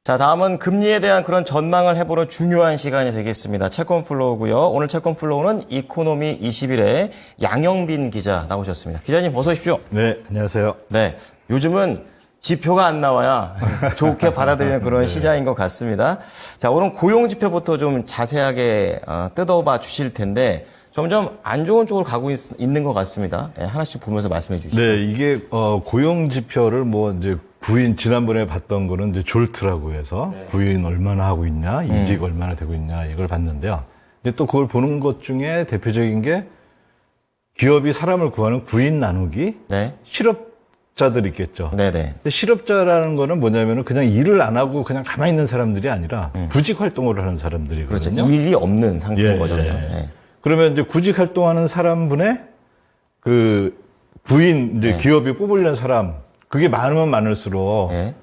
자, 다음은 금리에 대한 그런 전망을 해보는 중요한 시간이 되겠습니다. 채권 플로우고요. 오늘 채권 플로우는 이코노미 21의 양영빈 기자 나오셨습니다. 기자님 어서 오십시오. 네, 안녕하세요. 네, 요즘은 지표가 안 나와야 좋게 받아들이는 그런 시장인 것 같습니다. 자, 오늘 고용 지표부터 좀 자세하게 뜯어봐 주실 텐데 점점 안 좋은 쪽으로 가고 있는 것 같습니다. 네, 하나씩 보면서 말씀해 주시죠. 네, 이게 고용 지표를 이제 구인 지난번에 봤던 거는 이제 졸트라고 해서 구인 얼마나 하고 있냐, 이직 얼마나 되고 있냐 이걸 봤는데요. 근데 또 그걸 보는 것 중에 대표적인 게 기업이 사람을 구하는 구인 나누기, 네. 실업자들 있겠죠. 네네. 근데 실업자라는 거는 뭐냐면은 그냥 일을 안 하고 그냥 가만히 있는 사람들이 아니라 구직 활동을 하는 사람들이거든요. 그렇죠. 일이 없는 상태인 예, 거죠. 예. 네. 그러면 이제 구직 활동하는 사람분의 그 구인 이제 기업이 뽑으려는 사람 그게 많으면 많을수록 네.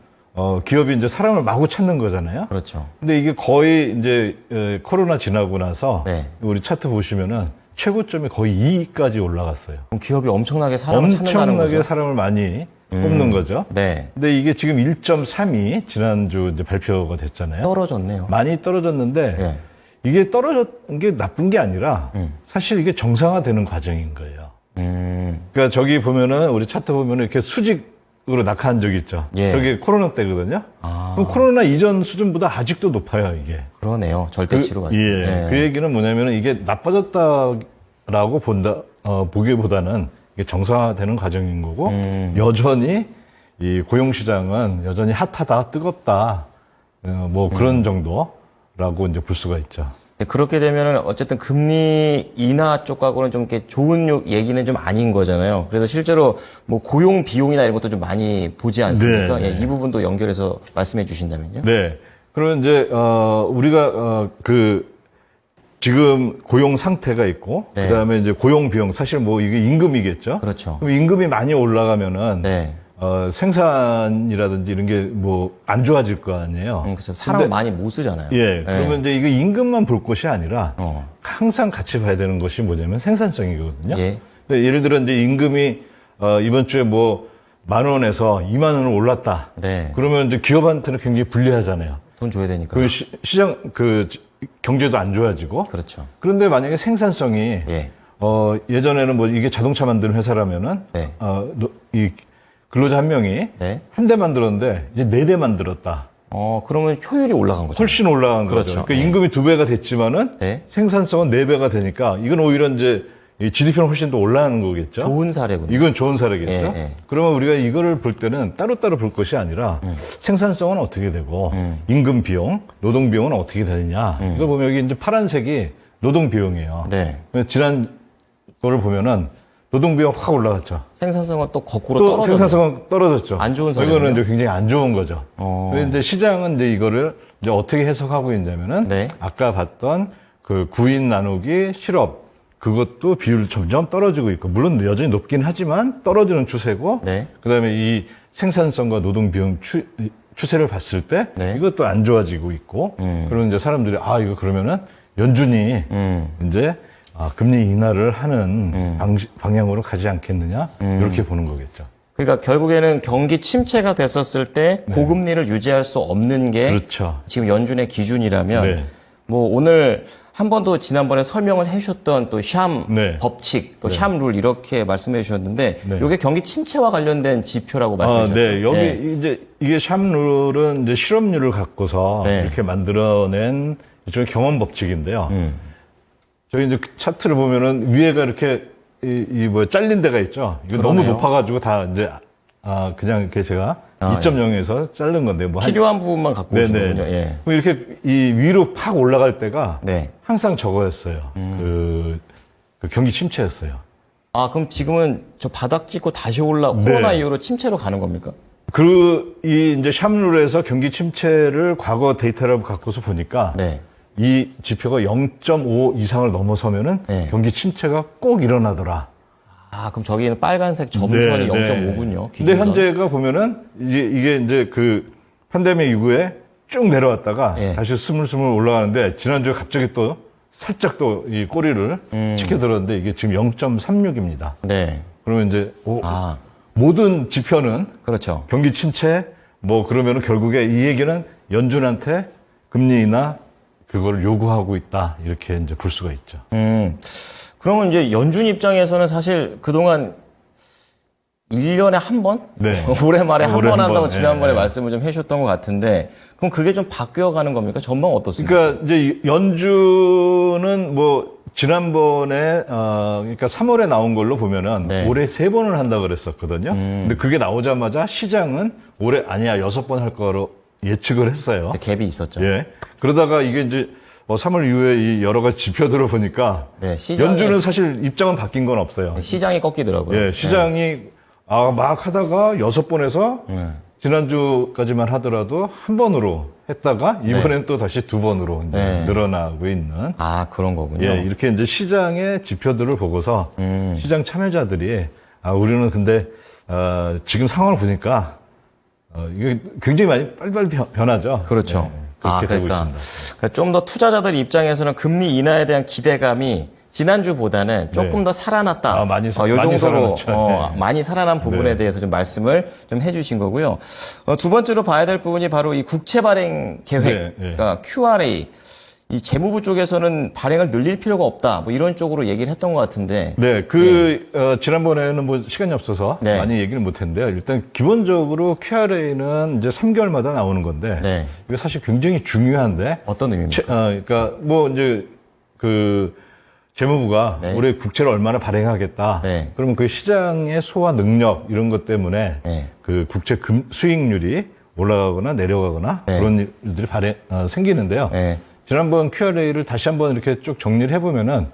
기업이 이제 사람을 마구 찾는 거잖아요. 그렇죠. 근데 이게 거의 이제 코로나 지나고 나서 네. 우리 차트 보시면은 최고점이 거의 2위까지 올라갔어요. 그럼 기업이 엄청나게 사람을 찾는다는 엄청나게 거죠. 사람을 많이 뽑는 거죠. 네. 근데 이게 지금 1.3위 지난주 이제 발표가 됐잖아요. 떨어졌네요. 많이 떨어졌는데 네. 이게 떨어졌는 게 나쁜 게 아니라 사실 이게 정상화되는 과정인 거예요. 그러니까 저기 보면은 우리 차트 보면은 이렇게 수직으로 낙하한 적이 있죠. 예. 저게 코로나 때거든요. 그럼 코로나 이전 수준보다 아직도 높아요, 이게. 그러네요. 절대치로 봤을 때. 예. 네. 그 얘기는 뭐냐면은 이게 나빠졌다라고 보기보다는 이게 정상화되는 과정인 거고 여전히 이 고용시장은 여전히 핫하다, 뜨겁다, 그런 정도라고 이제 볼 수가 있죠. 네, 그렇게 되면은 어쨌든 금리 인하 쪽하고는 좀 이렇게 좋은 얘기는 좀 아닌 거잖아요. 그래서 실제로 뭐 고용 비용이나 이런 것도 좀 많이 보지 않습니까? 네, 네. 예, 이 부분도 연결해서 말씀해 주신다면요. 네. 그러면 이제 우리가 지금 고용 상태가 있고 네. 그다음에 이제 고용 비용 사실 이게 임금이겠죠. 그렇죠. 그럼 임금이 많이 올라가면은 네. 생산이라든지 이런 게 안 좋아질 거 아니에요. 그렇죠. 사람을 근데- 많이 못 쓰잖아요. 예. 그러면 이제 이거 임금만 볼 것이 아니라 어. 항상 같이 봐야 되는 것이 뭐냐면 생산성이거든요. 예. 근데 예를 들어 이제 임금이 이번 주에 10,000원에서 20,000원 올랐다. 네. 그러면 이제 기업한테는 굉장히 불리하잖아요. 돈 줘야 되니까. 그 시장 경제도 안 좋아지고. 그렇죠. 그런데 만약에 생산성이 예. 예전에는 이게 자동차 만드는 회사라면은 네. 이 근로자 한 명이 네. 한 대 만들었는데 이제 4대 만들었다. 그러면 효율이 올라간 거죠. 훨씬 올라간 그렇죠. 거죠. 그러니까 네. 임금이 2배가 됐지만은 네. 생산성은 4배가 되니까 이건 오히려 이제 이 GDP는 훨씬 더 올라가는 거겠죠. 좋은 사례군요. 이건 좋은 사례겠죠. 예, 예. 그러면 우리가 이거를 볼 때는 따로따로 볼 것이 아니라 생산성은 어떻게 되고 임금 비용, 노동 비용은 어떻게 되느냐. 이걸 보면 여기 이제 파란색이 노동 비용이에요. 네. 지난 거를 보면은 노동 비용 확 올라갔죠. 생산성은 또 거꾸로 또 떨어졌네요. 생산성은 떨어졌죠. 안 좋은 사례네요. 이거는 이제 굉장히 안 좋은 거죠. 그래서 이제 시장은 이제 이거를 이제 어떻게 해석하고 있냐면은 네. 아까 봤던 그 구인 나누기 실업 그것도 비율이 점점 떨어지고 있고 물론 여전히 높긴 하지만 떨어지는 추세고 네. 그다음에 이 생산성과 노동 비용 추세를 봤을 때 네. 이것도 안 좋아지고 있고 그러면 이제 사람들이 이거 그러면은 연준이 이제 금리 인하를 하는 방향으로 가지 않겠느냐 이렇게 보는 거겠죠. 그러니까 결국에는 경기 침체가 됐었을 때 고금리를 유지할 수 없는 게 그렇죠. 지금 연준의 기준이라면 네. 오늘 한 번도 지난번에 설명을 해주셨던 또 샴 네. 법칙, 또 샴 룰 이렇게 말씀해 주셨는데 네. 이게 경기 침체와 관련된 지표라고 말씀해 주셨죠. 네. 여기 이제 이게 샴룰은 이제 실업률을 갖고서 네. 이렇게 만들어낸 일종의 경험 법칙인데요. 저기 이제 차트를 보면은 위에가 이렇게 잘린 데가 있죠. 이거 너무 그러네요. 높아가지고 다 이제 그냥 이렇게 제가 2.0에서 자른 건데 필요한 부분만 갖고 오시는군요. 예. 그럼 이렇게 이 위로 팍 올라갈 때가 네. 항상 저거였어요. 그 경기 침체였어요. 그럼 지금은 저 바닥 찍고 다시 코로나 이후로 침체로 가는 겁니까? 이제 샴룰에서 경기 침체를 과거 데이터를 갖고서 보니까 네. 이 지표가 0.5 이상을 넘어서면은 네. 경기 침체가 꼭 일어나더라. 그럼 저기는 빨간색 점선이 0.5군요. 근데 현재가 보면은 이게 이제 그 팬데믹 이후에 쭉 내려왔다가 예. 다시 스물스물 올라가는데 지난주에 갑자기 또 살짝 또 이 꼬리를 치켜들었는데 이게 지금 0.36입니다. 네. 그러면 이제 아, 모든 지표는 그렇죠. 경기 침체 그러면은 결국에 이 얘기는 연준한테 금리 인하 그걸 요구하고 있다. 이렇게 이제 볼 수가 있죠. 그러면 이제 연준 입장에서는 사실 그동안 1년에 한 번? 네. 올해 말에 한 올해 번 한 한다고 번. 지난번에 예, 예. 말씀을 좀 해주셨던 것 같은데, 그럼 그게 좀 바뀌어가는 겁니까? 전망 어떻습니까? 그러니까 이제 연준은 뭐 지난번에 그러니까 3월에 나온 걸로 보면은 네. 올해 3번을 한다 그랬었거든요. 근데 그게 나오자마자 시장은 올해 아니야 6번 할 거로 예측을 했어요. 갭이 있었죠. 예. 그러다가 이게 이제 3월 이후에 이 여러 가지 지표들을 보니까 네, 시장이- 연준은 사실 입장은 바뀐 건 없어요. 시장이 꺾이더라고요. 예, 시장이 막 하다가 6번에서 지난주까지만 하더라도 한 번으로 했다가 이번엔 또 다시 2번으로 이제 네. 늘어나고 있는 아, 그런 거군요. 예, 이렇게 이제 시장의 지표들을 보고서 시장 참여자들이 우리는 근데 지금 상황을 보니까 이게 굉장히 많이 빨리빨리 변하죠. 그렇죠. 예, 그렇게 되고 그러니까 있습니다. 좀 더 투자자들 입장에서는 금리 인하에 대한 기대감이 지난주보다는 조금 네. 더 살아났다. 많이 요 많이 정도로 살아났죠. 많이 살아난 부분에 네. 대해서 좀 말씀을 좀 해주신 거고요. 두 번째로 봐야 될 부분이 바로 이 국채 발행 계획, 네, 네. 그러니까 QRA. 이 재무부 쪽에서는 발행을 늘릴 필요가 없다. 뭐 이런 쪽으로 얘기를 했던 것 같은데. 네, 지난번에는 뭐 시간이 없어서 네. 많이 얘기를 못 했는데요. 일단 기본적으로 QRA는 이제 3개월마다 나오는 건데 네. 이게 사실 굉장히 중요한데 어떤 의미입니까? 그러니까 뭐 이제 재무부가 네. 올해 국채를 얼마나 발행하겠다. 네. 그러면 그 시장의 소화 능력 이런 것 때문에 네. 그 국채 수익률이 올라가거나 내려가거나 네. 그런 일들이 생기는데요. 네. 지난번 QRA를 다시 한번 이렇게 쭉 정리를 해보면은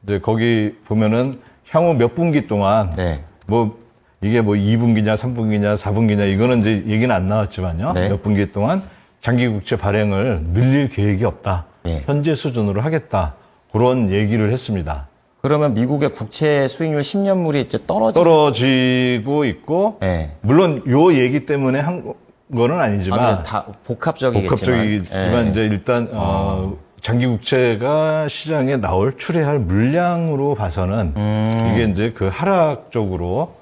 이제 거기 보면은 향후 몇 분기 동안 네. 뭐 이게 뭐 2분기냐 3분기냐 4분기냐 이거는 이제 얘기는 안 나왔지만요. 네. 몇 분기 동안 장기 국채 발행을 늘릴 계획이 없다. 네. 현재 수준으로 하겠다. 그런 얘기를 했습니다. 그러면 미국의 국채 수익률 10년물이 이제 떨어지고 있고 네. 물론 요 얘기 때문에 한 거는 아니지만 다 복합적이겠지만. 복합적이지만 예. 이제 일단 장기 국채가 시장에 나올 출회할 물량으로 봐서는 이게 이제 그 하락 쪽으로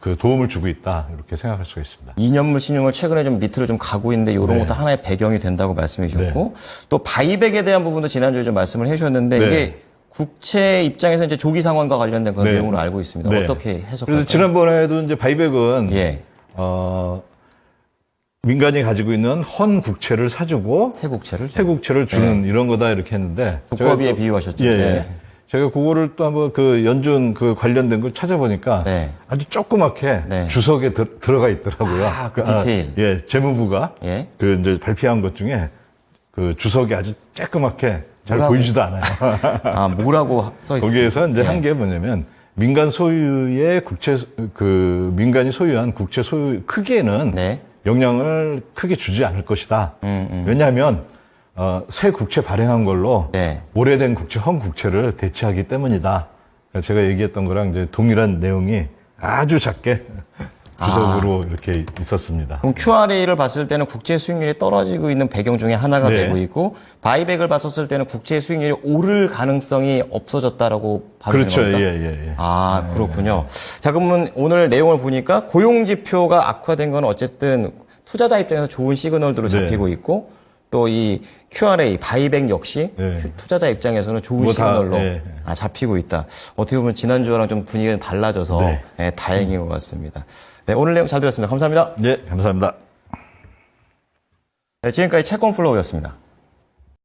그 도움을 주고 있다 이렇게 생각할 수가 있습니다. 2년물 신용을 최근에 좀 밑으로 좀 가고 있는데 이런 네. 것도 하나의 배경이 된다고 말씀해 주셨고 또 바이백에 대한 부분도 지난주에 좀 말씀을 해 주셨는데 네. 이게 국채 입장에서 이제 조기 상환과 관련된 그런 네. 내용으로 알고 있습니다. 네. 어떻게 해석할까요? 그래서 지난번에도 이제 바이백은 예. 민간이 가지고 있는 헌 국채를 사주고 새 국채를 새 국채를 주는 이런 거다 이렇게 했는데 독거비에 제가 비유하셨죠. 예, 예. 네. 제가 그거를 또 한번 그 연준 그 관련된 걸 찾아보니까 네. 아주 조그맣게 네. 주석에 들어가 있더라고요. 그 디테일. 예, 재무부가 예. 그 이제 발표한 것 중에 그 주석이 아주 쬐끄맣게 잘 뭐라고? 보이지도 않아요. 뭐라고 써 있어요? 거기에서 이제 한 게 뭐냐면 민간 소유의 민간이 소유한 국채 소유 크기에는 네. 영향을 크게 주지 않을 것이다. 왜냐하면 새 국채 발행한 걸로 네. 오래된 헌 국채를 대체하기 때문이다. 그러니까 제가 얘기했던 거랑 이제 동일한 내용이 아주 작게 주석으로 이렇게 있었습니다. 그럼 QRA를 봤을 때는 국채 수익률이 떨어지고 있는 배경 중에 하나가 네. 되고 있고 바이백을 봤었을 때는 국채 수익률이 오를 가능성이 없어졌다라고 봐주는 그렇죠. 겁니까? 예. 그렇군요. 자, 그러면 오늘 내용을 보니까 고용지표가 악화된 건 어쨌든 투자자 입장에서 좋은 시그널들로 네. 잡히고 있고 또 이 QRA, 바이백 역시 네. 투자자 입장에서는 좋은 뭐 다, 시그널로 네. 잡히고 있다. 어떻게 보면 지난주랑 좀 분위기가 달라져서 네. 다행인 것 같습니다. 네, 오늘 내용 잘 들었습니다. 감사합니다. 네, 감사합니다. 네, 지금까지 채권플로우였습니다.